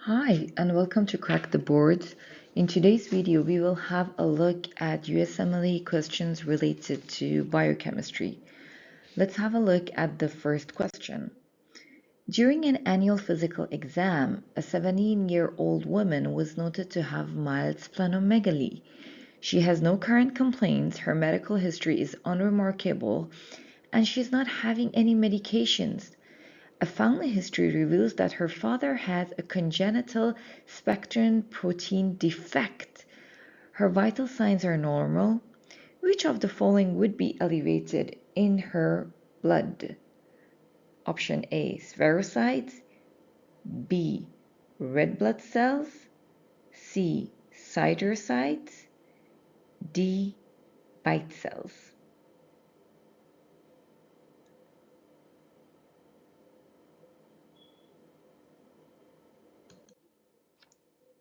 Hi, and welcome to Crack the Boards. In today's video, we will have a look at USMLE questions related to biochemistry. Let's have a look at the first question. During an annual physical exam, a 17-year-old woman was noted to have mild splenomegaly. She has no current complaints, her medical history is unremarkable, and she's not having any medications. A family history reveals that her father has a congenital spectrin protein defect. Her vital signs are normal. Which of the following would be elevated in her blood? Option A, spherocytes. B, red blood cells. C, siderocytes. D, bite cells.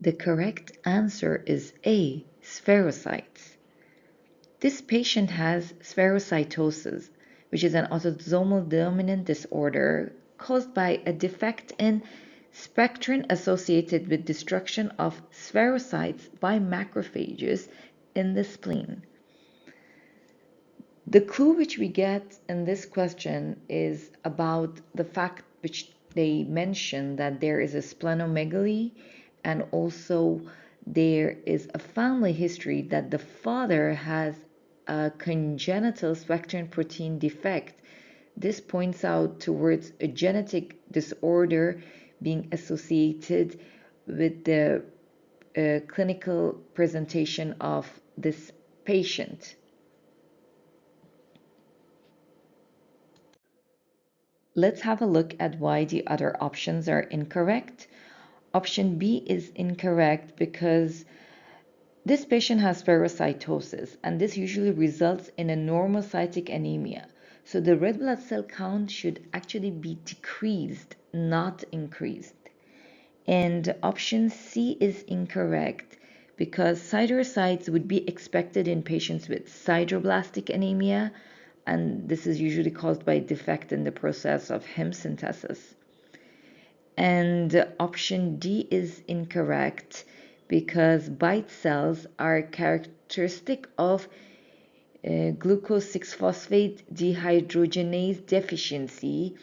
The correct answer is A, spherocytes. This patient has spherocytosis, which is an autosomal dominant disorder caused by a defect in spectrin associated with destruction of spherocytes by macrophages in the spleen. The clue which we get in this question is about the fact which they mention that there is a splenomegaly, and also there is a family history that the father has a congenital spectrin protein defect. This points out towards a genetic disorder being associated with the clinical presentation of this patient. Let's have a look at why the other options are incorrect. Option B is incorrect because this patient has spherocytosis, and this usually results in a normocytic anemia. So the red blood cell count should actually be decreased, not increased. And option C is incorrect because siderocytes would be expected in patients with sideroblastic anemia, and this is usually caused by a defect in the process of heme synthesis. And option D is incorrect because bite cells are characteristic of glucose 6-phosphate dehydrogenase deficiency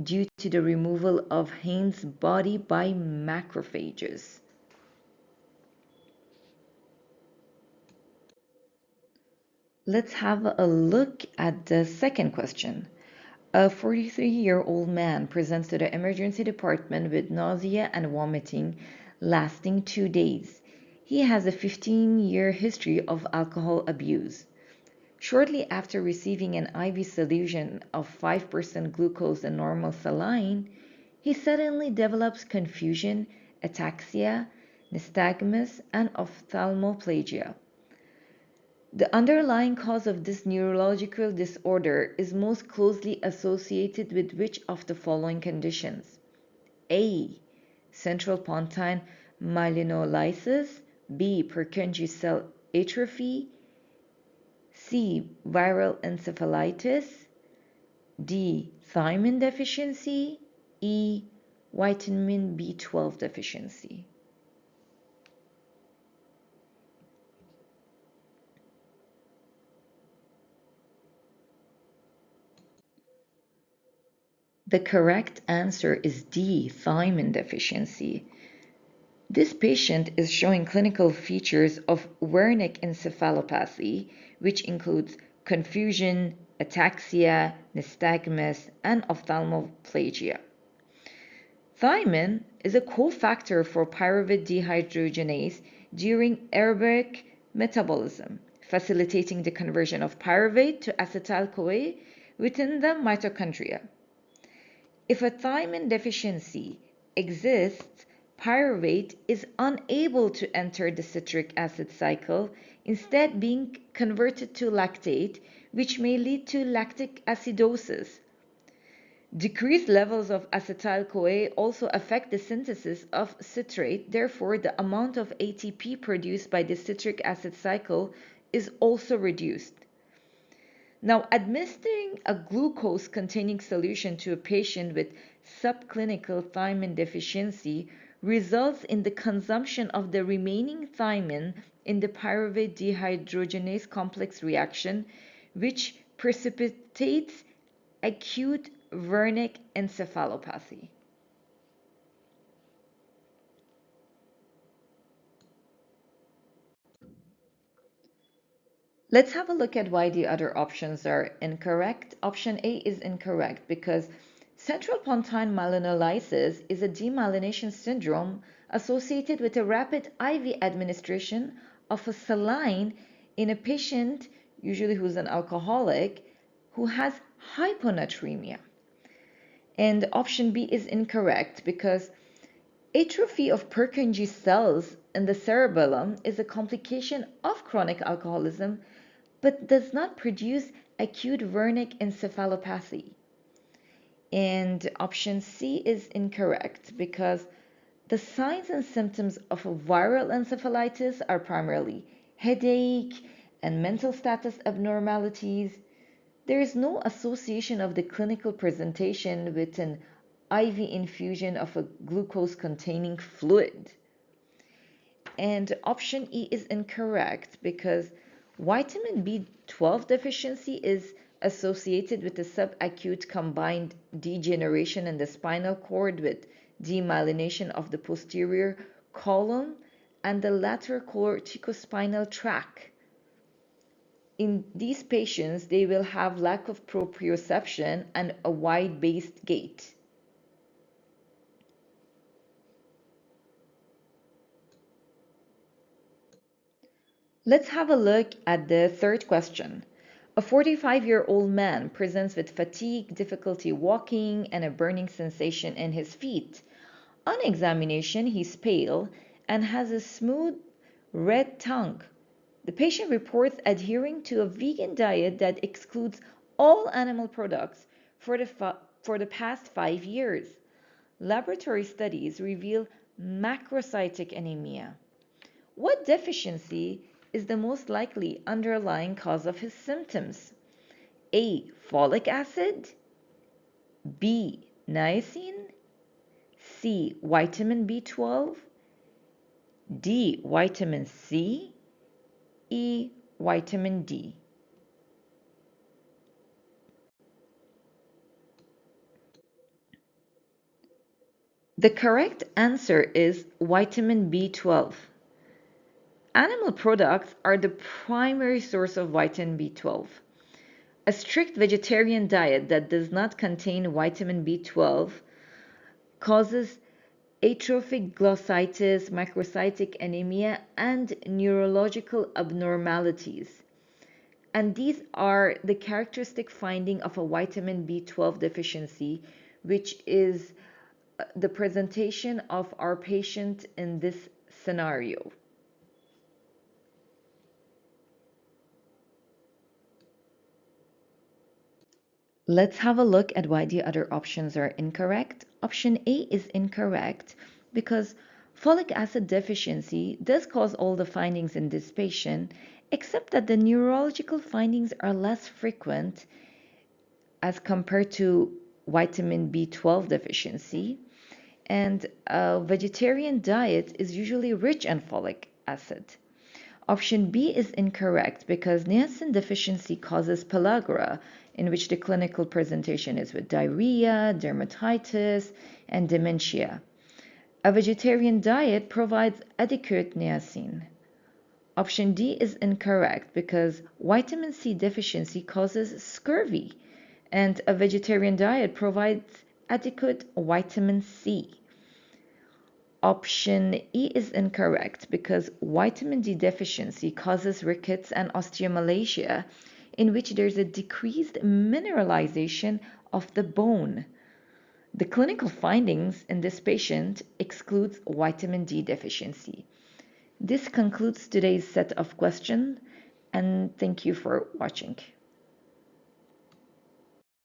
due to the removal of Haynes body by macrophages. Let's have a look at the second question. A 43-year-old man presents to the emergency department with nausea and vomiting lasting 2 days. He has a 15-year history of alcohol abuse. Shortly after receiving an IV solution of 5% glucose and normal saline, he suddenly develops confusion, ataxia, nystagmus, and ophthalmoplegia. The underlying cause of this neurological disorder is most closely associated with which of the following conditions? A. Central pontine myelinolysis. B. Purkinje cell atrophy. C. Viral encephalitis. D. Thiamine deficiency. E. Vitamin B12 deficiency. The correct answer is D. Thiamine deficiency. This patient is showing clinical features of Wernicke encephalopathy, which includes confusion, ataxia, nystagmus, and ophthalmoplegia. Thiamine is a cofactor for pyruvate dehydrogenase during aerobic metabolism, facilitating the conversion of pyruvate to acetyl-CoA within the mitochondria. If a thiamine deficiency exists, pyruvate is unable to enter the citric acid cycle, instead being converted to lactate, which may lead to lactic acidosis. Decreased levels of acetyl-CoA also affect the synthesis of citrate, therefore the amount of ATP produced by the citric acid cycle is also reduced. Now, administering a glucose-containing solution to a patient with subclinical thiamine deficiency results in the consumption of the remaining thiamine in the pyruvate dehydrogenase complex reaction, which precipitates acute Wernicke encephalopathy. Let's have a look at why the other options are incorrect. Option A is incorrect because central pontine myelinolysis is a demyelination syndrome associated with a rapid IV administration of a saline in a patient, usually who's an alcoholic, who has hyponatremia. And option B is incorrect because atrophy of Purkinje cells in the cerebellum is a complication of chronic alcoholism but does not produce acute Wernicke encephalopathy. And option C is incorrect because the signs and symptoms of a viral encephalitis are primarily headache and mental status abnormalities. There is no association of the clinical presentation with an IV infusion of a glucose-containing fluid. And option E is incorrect because vitamin B12 deficiency is associated with the subacute combined degeneration in the spinal cord with demyelination of the posterior column and the lateral corticospinal tract. In these patients, they will have lack of proprioception and a wide-based gait. Let's have a look at the third question. A 45-year-old man presents with fatigue, difficulty walking, and a burning sensation in his feet. On examination, he's pale and has a smooth red tongue. The patient reports adhering to a vegan diet that excludes all animal products for the past 5 years. Laboratory studies reveal macrocytic anemia. What deficiency is the most likely underlying cause of his symptoms? A. Folic acid, B. Niacin, C. Vitamin B12, D. Vitamin C, E. Vitamin D. The correct answer is vitamin B12. Animal products are the primary source of vitamin B12. A strict vegetarian diet that does not contain vitamin B12 causes atrophic glossitis, macrocytic anemia, and neurological abnormalities. And these are the characteristic finding of a vitamin B12 deficiency, which is the presentation of our patient in this scenario. Let's have a look at why the other options are incorrect. Option A is incorrect because folic acid deficiency does cause all the findings in this patient, except that the neurological findings are less frequent as compared to vitamin B12 deficiency. And a vegetarian diet is usually rich in folic acid. Option B is incorrect because niacin deficiency causes pellagra, in which the clinical presentation is with diarrhea, dermatitis, and dementia. A vegetarian diet provides adequate niacin. Option D is incorrect because vitamin C deficiency causes scurvy, and a vegetarian diet provides adequate vitamin C. Option E is incorrect because vitamin D deficiency causes rickets and osteomalacia, in which there's a decreased mineralization of the bone. The clinical findings in this patient excludes vitamin D deficiency. This concludes today's set of questions, and thank you for watching.